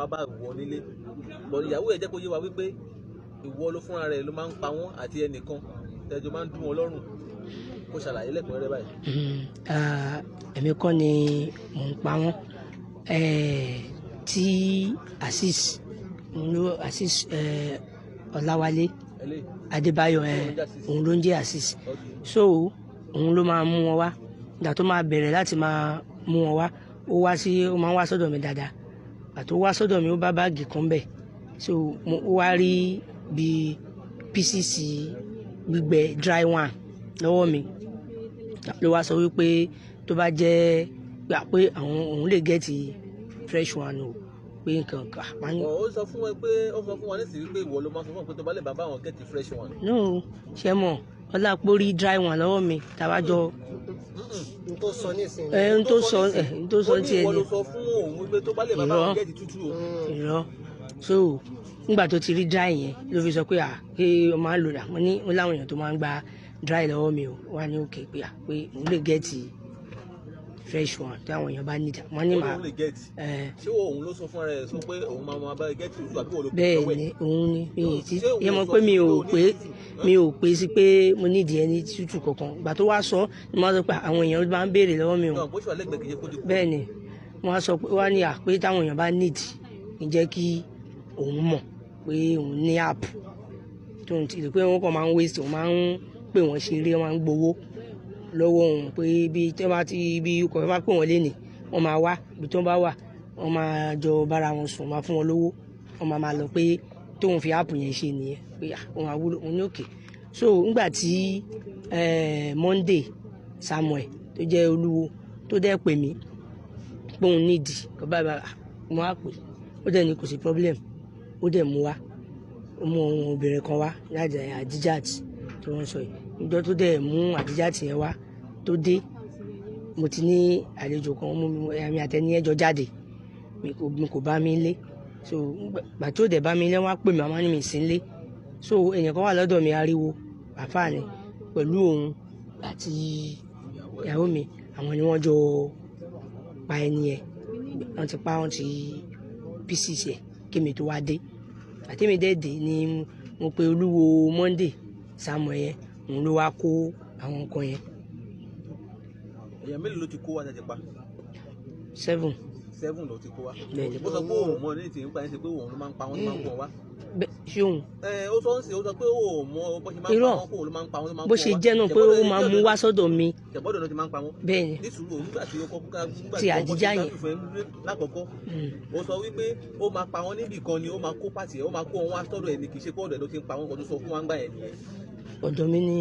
wá bá ìwọ nílé bọ̀ ìyàwó ẹ̀ jẹ́ kó yé wa wípé ìwọ ló fúnra rẹ̀ ló máa ń pa wọ́n àti ẹnìkan tẹ́jọ́ máa ń dún wọn lọ́rùn kó ṣàlàyé lẹ́kùnrẹ́rẹ́ báyìí. Èmi kọ́ ni mò ń pa wọ́n, tí Azeez Ọláwálé Adébáyọ̀ òun ló ń jẹ́ Azeez, so òun ló máa mú wọn wá ìgbà tó máa bẹ̀rẹ̀ láti máa mú wọn wá ó máa ń wá sọ́dọ̀ mi dáadáa àti ó wá sọ́dọ̀ mi ó bá báàgì kan bẹ̀, so ó wá rí bí pieces gbígbẹ dry one lọ́wọ́ mi ló wá sọ wípé tó bá jẹ́ pé òun lè gẹ́ẹ̀tì fresh one o pé nǹkan kan. ó sọ fún wa nísìnyí pé ìwọ ló máa sọ fún ọ pé tó bá lè bá àwọn gẹ́ẹ̀tì fresh one. no ṣe mọ̀ ọlápórí dry one lọ́wọ́ mi tàbájọ. n tó sọ tiẹ̀ ni. ó ní ìwọ ló sọ fún òun wípé tó bá lè bá àwọn gẹ́ẹ̀tì tútù o. irọ́ so nígbà tó ti rí dry yẹn ló fi sọ pé pé o máa ń lò rà mo ní ó láwọn èèyàn tó máa ń gba dry lọ́wọ́ mi o wá ní òkè pé pé òun lè gẹ́ẹ̀tì fresh one tí àwọn èèyàn bá níjà wọn ní màá. ṣé òun ló sọ fún ara ẹ sọ pé òun máa bá gẹ́ẹ̀tì tútù àbí òun ló gbé bẹ́ẹ̀ ni òun ni yẹ mọ̀ pé mi ò pé sí pé mo nídìí ẹni tútù kankan ìgbà tó wá sọ ni wọ́n sọ pé àwọn èèyàn bá ń béèrè lọ́wọ́ mi o bẹ́ẹ̀ ni wọ́n sọ pé wọ́n ní pé táwọn èèyàn bá nídìí ǹjẹ́ kí òun mọ̀ pé òun ní app tó ń ti pé wọ́n kàn máa ń waste òun máa ń pè wọ́n ṣeré wọ́n máa ń gbowó lọ́wọ́ òun pé ibi tí wọ́n bá ti ibi ikọ̀ bá pè wọ́n lénìí wọ́n máa wá ibi tí wọ́n bá wà wọ́n máa jọ bára wọn sùn máa fún wọn lówó wọ́n máa lọ pé tóun fi app yẹn ṣe nìyẹn pé òun àwúlò òun ní òkè so ńgbà tí Monday Samuel tó jẹ́ olúwo tó dẹ́ pè mí pé òun nídìí kọ́ báyìí mo á pè ó dẹ̀ ní kò sí problem ó dẹ̀ mú wá ó mú ohun obìnrin kan wá láti Adijat tí wọ́n sọ yìí ìjọ tó dẹ̀ mú Adijat yẹn wá tó dé mo ti ní àlejò kan mú mi àtẹni ẹjọ jáde mi kò bá mi lé so gbà tó dẹ̀ bá mi lé wọ́n á pè mí àwọn ní mi sí lé so èèyàn kan wà lọ́dọ̀ mi ariwo àfààní pẹ̀lú òun àti ìyàwó mi àwọn ni wọ́n jọ pa ẹni yẹn wọ́n ti pa wọ́n ti pieces yẹ kémi tó wá dé àtẹ́mi dẹ́ẹ̀dẹ́ ni mo pe olúwo Monday Samuel yẹn òun ló wá kó àwọn nǹkan yẹn. èèyàn mélòó ló ti kó wa tètè pa. 7 ló ti kó wa. ó sọ pé òun mọ ní ti ń pa ẹ́ sí pé òun ló máa ń pa wọ́n ló máa ń kó wọn wá. ṣé òun. ó sọ ń sè ó sọ pé òun mọ bó ṣe máa ń pa wọ́n kó òun ló máa ń pa wọ́n ló máa ń kó wọn wá. bó ṣe jẹ́ náà pé ó máa mú wá sọ́dọ̀ mi. tẹ̀bọ́dọ̀ náà ti máa ń pa wọ́n. bẹ́ẹ̀ni nísùúrù òun nígbà tí ó kọ́ ti Àdíjà yẹn lákọ̀ọ́kọ́ ó sọ wípé ó máa pa wọ́n níbì kan ni ó máa kó pàtì ó máa kó wọn wá sọ́dọ̀ ẹ̀ ní kì í ṣe pé ọ̀dọ̀ ẹ̀ ló ti ń pa wọ́n kan tó sọ fún wa ń gbà yẹn nìyẹn. ọ̀dọ̀ mi ni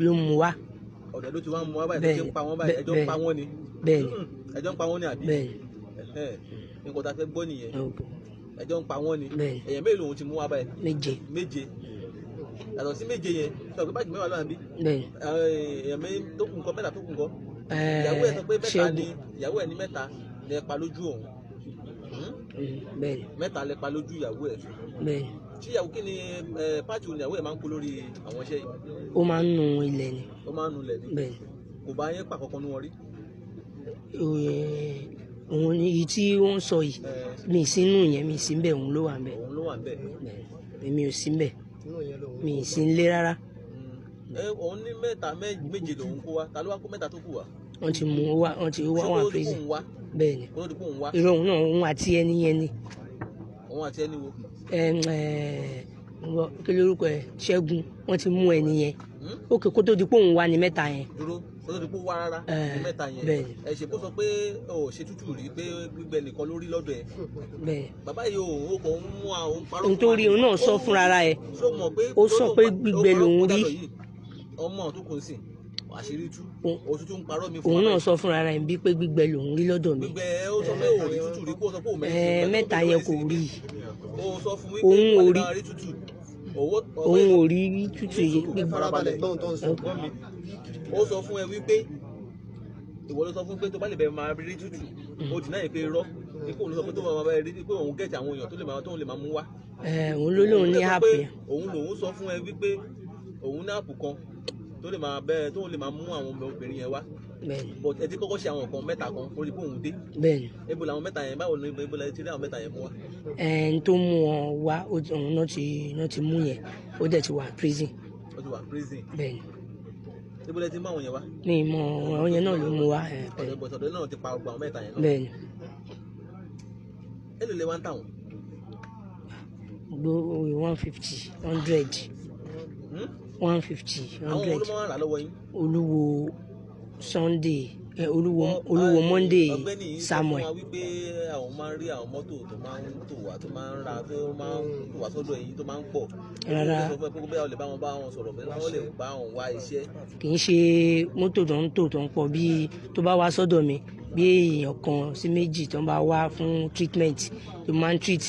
ló mú wá. ọ̀dọ̀ ló ti wá mú wá báyìí tó ti ń pa wọ́n báyìí ẹjọ́ ń pa wọ́n ni. bẹ́ẹ̀ni ẹjọ́ ń pa wọ́n ni àbí. bẹ́ẹ̀ni nǹkan tá a fẹ́ gbọ́ nìyẹn ẹjọ́ ń pa wọ́n ni. èèyàn mélòó òun ti mú wá báyìí. méje yàtọ̀ sí méje yẹn sọ pé báyìí mẹ́wàá ló wà níbí. èèyàn mẹ́rin tó kù nǹkan mẹ́ta tó kù nǹkan. ìyàwó ẹ̀ sọ pé ìyàwó ẹ̀ ní mẹ́ta lẹ pa lójú òun. mẹ́ta lẹ pa lójú ìyàwó ẹ̀. tí ìyàwó kí ni pàtì òun ìyàwó ẹ̀ máa ń kó lórí àwọn iṣẹ́ yìí. ó máa ń nu ilẹ̀ ni. ó máa ń nu ilẹ̀ ni. kò bá yẹn pàkọ́kọ́ nu wọn rí. òun ni èyí tí ó ń sọ yìí mi sínú yẹn mi sí bẹ́ẹ̀ òun ló wà bẹ́ẹ̀. òun ló wà bẹ́ẹ̀. èmi ò sí bẹ́ẹ̀ mi sí ń lé rárá. òun ní mẹ́ta méje lòun kó wa ta ló wá kó mẹ́ta tó kù wá. wọ́n ti mú wá wọ́n ti wá wọn àfẹ́sẹ̀ bẹ́ẹ̀ ni irọ́ òun náà òun àti ẹni yẹn ni. òun àti ẹni wo. kí lórúkọ ẹ Ṣẹ́gun wọ́n ti mú ẹni yẹn ó kè kó tó di pé òun wá ní mẹ́ta yẹn. dúró kó tó di pé ó wá rárá ní mẹ́ta yẹn ẹ ṣe kó sọ pé ò ṣe tútù rí pé gbígbẹ nìkan lórí lọ́dọ̀ ẹ̀. bàbá yìí òun kò ń mú àwọn parọ́. nítorí òun náà sọ fúnra ẹ̀ ó sọ pé gbígbẹ lòun rí. ọmọ tó kù sí àṣírí tú oṣù tó ń parọ́ mi fún òun náà sọ fúnra ẹ̀ bí pé gbígbẹ lòun rí lọ́dọ̀ mi. gbígbẹ ó sọ pé òun rí tútù rí kó sọ pé òun mẹ́ta yẹn kò rí òun ò rí tútù yìí. ó sọ fún ẹ wípé ìwọ ló sọ fún pé tó bá lè bẹ̀rẹ̀ máa rí tútù ó dì náà yẹ pé irọ́ ní kó òun sọ pé tó máa bẹ̀rẹ̀ rí pé òun gẹ̀ẹ́tì àwọn èèyàn tó lè máa mú wá. òun ló lóun ní áàpù yẹn. òun lòun sọ fún ẹ wípé òun ní áàpù kan tó lè máa mú àwọn obìnrin yẹn wá bẹ́ẹ̀ni. but ẹ ti kọ́kọ́ ṣe àwọn nǹkan mẹ́ta kan orí bóun dé. bẹ́ẹ̀ni. ebo làwọn mẹ́ta yẹn báwo ni ebo la ti rí àwọn mẹ́ta yẹn mú wa. ẹn tó mú wọn wá òun náà ti mú yẹn ó dẹ̀ ti wà prison. ó ti wà prison. bẹ́ẹ̀ni. ebo la ti mú àwọn yẹn wá. ní ìmọ̀ àwọn yẹn náà ló mú wá. ọ̀dọ̀ náà ti pa ọgbà àwọn mẹ́ta yẹn náà. bẹ́ẹ̀ni. èlò lè wá ń tà wọ́n. gbogbo 150 100. 150 100. àwọn olúmọ rà lọ́wọ́ yín. olúwo Sunday olúwo Monday Samuel. ọ̀gbẹ́ni yìí sọ fún wa wípé àwọn máa ń rí àwọn mọ́tò tó máa ń tò wá tó máa ń ra tó máa ń tò wá sọ́dọ̀ yín tó máa ń pọ̀. rárá ó sọ fún ẹ pé bẹ́ẹ̀ o lè bá wọn sọ̀rọ̀ pé wọ́n lè bá wọn wá iṣẹ́. kì í ṣe mọ́tò tó ń tò tó ń pọ̀ bíi tó bá wá sọ́dọ̀ mi bí èèyàn kan sí méjì tó ń bá wá fún treatment tó máa ń treat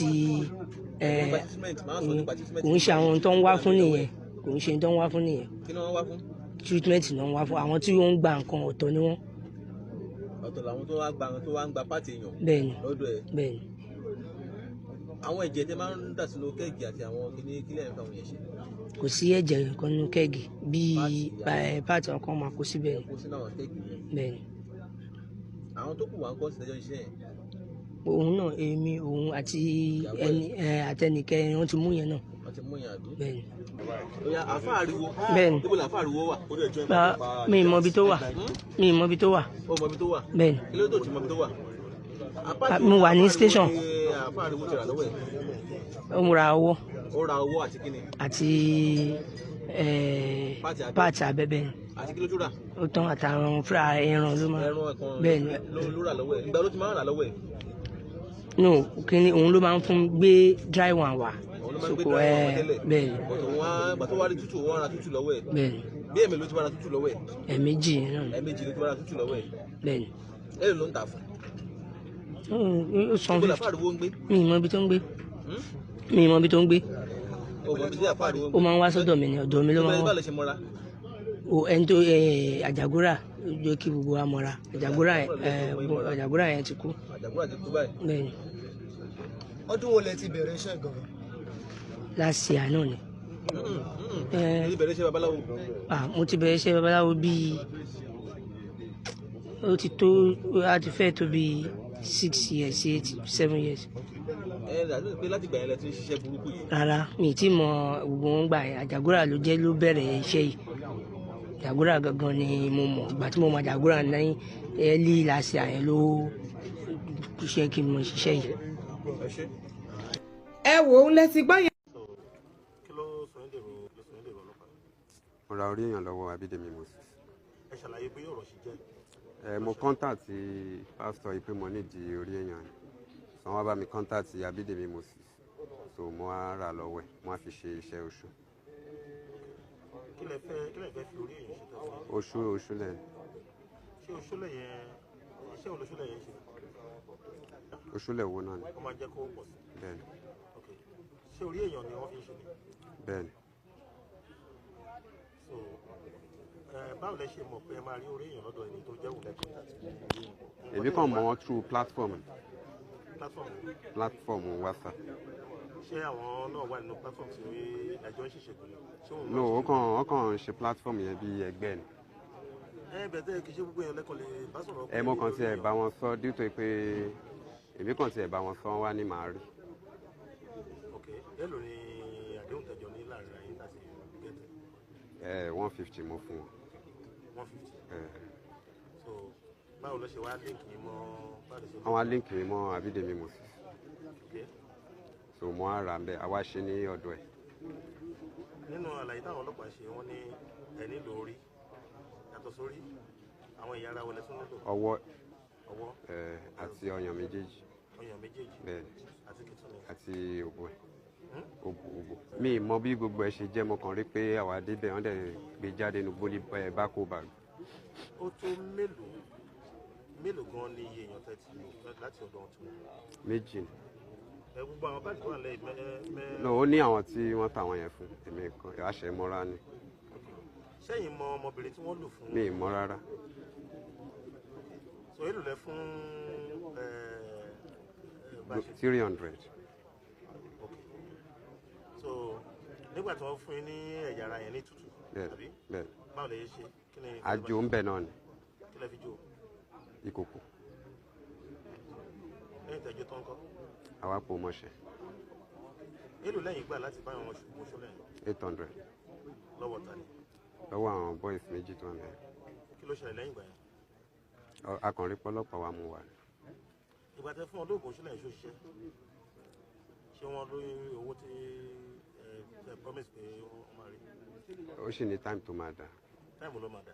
kò ń ṣe àwọn tó ń wá fún nìyẹn kò ń ṣe tó ń wá fún nìyẹn. kí ni wọ́n wá fún. treatment náà ń wá fún àwọn tí wọ́n ń gba nǹkan ọ̀tọ̀ ni wọ́n. ọ̀tọ̀ làwọn tó wá ń gba pàtì èèyàn. bẹ́ẹ̀ni lọ́dọ̀ ẹ̀. bẹ́ẹ̀ni. àwọn ẹ̀jẹ̀ tẹ máa ń dà sínú kẹ́ẹ̀gì àti àwọn kílẹ̀ ń fa àwọn yẹn ṣe. kò sí ẹ̀jẹ̀ kan nínú kẹ́ẹ̀gì bíi pàtì ọkàn máa kó síbẹ̀. kó sínú àwọn kẹ́ẹ̀gì yẹn. bẹ́ẹ̀ni. àwọn tó kù wá ń kọ́ sílẹ̀ iṣẹ́ yẹn. òun náà èmi òun àti àtẹnìkẹ́ wọ́n ti mú yẹn náà. wọ́n ti mú yẹn àbí. bẹ́ẹ̀ni. oya àfáàríwo. bẹ́ẹ̀ni. níbo la àfáàríwo wà. mi ì mọ ibi tó wà. mi ì mọ ibi tó wà. ó mọ ibi tó wà. bẹ́ẹ̀ni. kí ló tó ti mọ ibi tó wà. mo wà ní station. àfáàríwo ti rà lọ́wọ́ ẹ̀. ó ra owó. ó ra owó àti kíni. àti páàtì abẹ́bẹ́ ni. àti kí ló tún rà. ó tán àtàrùn fúra ẹran ló máa. ẹran ẹ̀kan bẹ́ẹ̀ni. ló rà lọ́wọ́ ẹ̀. ìgbà ló ti máa ń rà lọ́wọ́ ẹ̀. no kíni òun ló máa ń fún gbé dry one wá. soko bẹ́ẹ̀ni. gbà tó wá rí tútù wọ́n ra tútù lọ́wọ́ ẹ̀. bẹ́ẹ̀ni. bí ẹ̀mí ló ti wá ra tútù lọ́wọ́ ẹ̀. ẹ̀ẹ̀mejì náà. ẹ̀ẹ̀mejì ló ti wá ra tútù lọ́wọ́ ẹ̀. bẹ́ẹ̀ni. èló ló ń tà fún. ó san níbo làfáàríwo ń gbé. mi ì mọ ibi tó ń gbé. mi ì mọ ibi tó ń gbé. ó máa ń wá sọ́dọ̀ mi ní ọ̀dọ̀ mi ló máa ń wá. ẹni tó àjàgúrà jẹ́ kí gbogbo wa mọ́ra àjàgúrà yẹn ti kú. àjàgúrà ti kú báyìí. bẹ́ẹ̀ni. ọdún wo lẹ ti bẹ̀rẹ̀ iṣẹ́ gan-an. láti àná ni. mo ti bẹ̀rẹ̀ iṣẹ́ babaláwo. mo ti bẹ̀rẹ̀ iṣẹ́ babaláwo bíi ó ti tó a ti fẹ́ tó bíi 6 years 7 years. pé láti gbà yẹn lẹ ti ń ṣiṣẹ́ burúkú yìí. rárá mi ì tí mọ gbogbo wọn gbà yẹn àjàgúrà ló jẹ́ ló bẹ̀rẹ̀ iṣẹ́ yìí àjàgúrà gangan ni mo mọ̀ ìgbà tí mo mọ àjàgúrà ní ẹ́ẹ́lì láti àyẹn ló ṣe kí n mọ ṣiṣẹ́ yìí. ẹ wò ó lẹ́tí gbọ́ yẹn. kí ló sọ ẹ́ dèrò ọlọ́pàá. mo ra orí èèyàn lọ́wọ́ Abídèmí Moses. ẹ ṣàlàyé bí ọ̀rọ̀ ṣe jẹ́. mo kọ́ńtàtì pásítọ̀ ìpè mọ́ nídìí orí èèyàn ni sọ wọ́n bá mi kọ́ńtàtì Abídèmí Moses so mo á rà lọ́wọ́ ẹ̀ mo á fi ṣe iṣẹ́ oṣù. kí lẹ fẹ́ fi orí èèyàn ṣe tán. oṣù lẹ̀. ṣé oṣù lẹ̀ yẹn iṣẹ́ olóṣù lẹ̀ yẹn ṣe. oṣù lẹ̀ wo náà ni. ó máa jẹ́ kó pọ̀ sí. bẹ́ẹ̀ni. ṣé orí èèyàn ni wọ́n fi ń ṣe ni. bẹ́ẹ̀ni. so báwo lẹ ṣe mọ̀ pé ẹ máa rí orí èèyàn lọ́dọ̀ ẹni tó jẹ́ òun lẹ́kọ̀ọ́ láti. èmi kàn mọ̀ wọ́n through platform WhatsApp. ṣé àwọn náà wà nínú platform tí ẹjọ́ ń ṣiṣẹ́ pẹ̀lú. no ó kàn ṣe platform yẹn bí ẹgbẹ́ ni. bẹ̀tẹ̀ kì í ṣe gbogbo èèyàn lẹ́kọ̀ọ́ lè bá sọ̀rọ̀. mo kàn tiẹ̀ bá wọn sọ dípò pé èmi kàn tiẹ̀ bá wọn sọ wá ní màá rí. ok èló ni àdéhùn tẹjọ ní láàrin ayé láti gẹ̀ẹ́tẹ̀. 150 mo fún wọn. 150. so báwo ló ṣe wá líǹkì yìí mọ́ báwo ló ṣe. wọ́n wá líǹkì mi mọ́ Abídèmí Moses. ok so mo á rà ń bẹ àwa ṣe ní ọ̀dọ̀ ẹ̀. nínú àlàyé táwọn ọlọ́pàá ṣe wọ́n ní ẹ nílò orí yàtọ̀ sórí àwọn ẹ̀yà ara wọlé tó nílò. ọwọ́ àti ọyàn méjèèjì. ọyàn méjèèjì. bẹ́ẹ̀ni. àti kìtìnì. àti òbò ẹ̀. òbò. mi ì mọ bí gbogbo ẹ ṣe jẹ́ mo kàn rí pé àwa débẹ̀ wọ́n dẹ̀ gbé jáde ní bólú bákò bag. ó tó mélòó gan ni iye èèyàn tẹ́tí láti ọ̀dọ̀ ọ̀tún. méjì ni. gbogbo àwọn báàgì wà lẹ́yìn no ó ní àwọn tí wọ́n tà wọ́n yẹn fún èmi kan àṣẹ mọ́ra ni. sẹ́yìn mọ ọmọbìnrin tí wọ́n lò fún. mi ì mọ rárá. so èlò lẹ fún 300. ok so nígbà tí wọ́n fún yín ní ẹ̀yà ara yẹn ní tútù. bẹ́ẹ̀ báwo lè ṣe kí ni. àjò ń bẹ̀ náà ni. kí lẹ fi jó? Ìkòkò. Lẹ́yìn tẹ́jọ́ tán kọ́? Àwa pò mọ́ṣẹ́. Èló lẹ́yìn gbà láti bá àwọn ṣùgbọ́n ṣọlẹ̀? 800. Lọ́wọ́ ta ni? Lọ́wọ́ àwọn boys méjì tó ń bẹ. Kí ló ṣẹlẹ̀ lẹ́yìn ìgbà yẹn? Akànrí pọ́lọ́pàá wa mú wa. Ìgbà tẹ fún olóògùn ṣọlẹ̀ ṣó ṣiṣẹ́? Ṣé wọ́n lórí owó tí ẹ promise pé wọ́n máa rí? Ó sì ní time tó máa dà. Táìmù ló máa dà?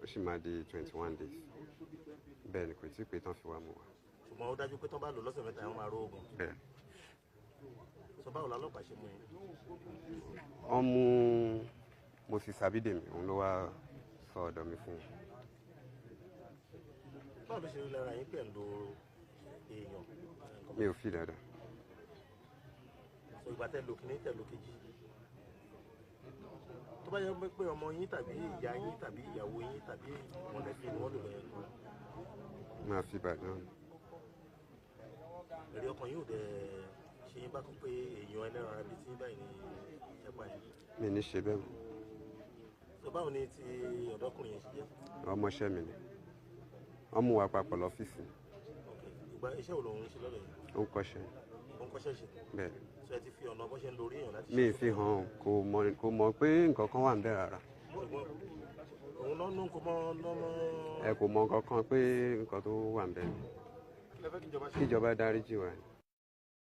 Ó sì máa di 21 days. Bẹ́ẹ̀ ni kò tí ì pé tán fi wá mú wa. Ṣùgbọ́n ó dájú pé tán bá lò lọ́sẹ̀ mẹ́ta wọ́n máa ró oògùn. Bẹ́ẹ̀. Sọ báwo la ọlọ́pàá ṣe mú yín? Wọ́n mú Moses Abídèmí, òun ló wá sọ ọ̀dọ̀ mi fún un. Báwo ló ṣe rí lára yín pẹ̀lú èèyàn? Mi ò fi dáadáa. Sọ ìgbà tẹ lò kíní tẹ lò kejì. Tó bá yẹ pé ọmọ yín tàbí ìyá yín tàbí ìyàwó yín tàbí mọ̀lẹ́bí ni wọ́n lò lọ́yẹ̀ kan. Máa fi bàdán. Èrè ọkàn yóò dẹ̀ ṣe yín bákan pé èèyàn ẹlẹ́ran ara bíi tí báyìí ni ẹ̀pà yẹn. Mi ní ṣe bẹ́ẹ̀. Sọ báwo ni ti ọ̀dọ́kùnrin yẹn ṣe jẹ́? Ọmọọṣẹ́ mi ni. Wọ́n mú wa papọ̀ lọ́fíìsì. Ìgbà iṣẹ́ wo lòun ń ṣe lọ́dọ̀ yìí? Ó ń kọ́ṣẹ́. Ó ń kọ́ṣẹ́ ṣe? Bẹ́ẹ̀. Sọ ẹ ti fi ọ̀nà bó ṣe ń lórí èèyàn láti ṣe? Mi ì fi hàn, kò mọ̀ pé nǹkan kan wà ń bẹ̀ rárá. Òun lọ́nà kò mọ lọ́mọ. Ẹ kò mọ nǹkan kan pé nǹkan tó wà ń bẹ̀ ni. Kíjọba dáríjì wa ni.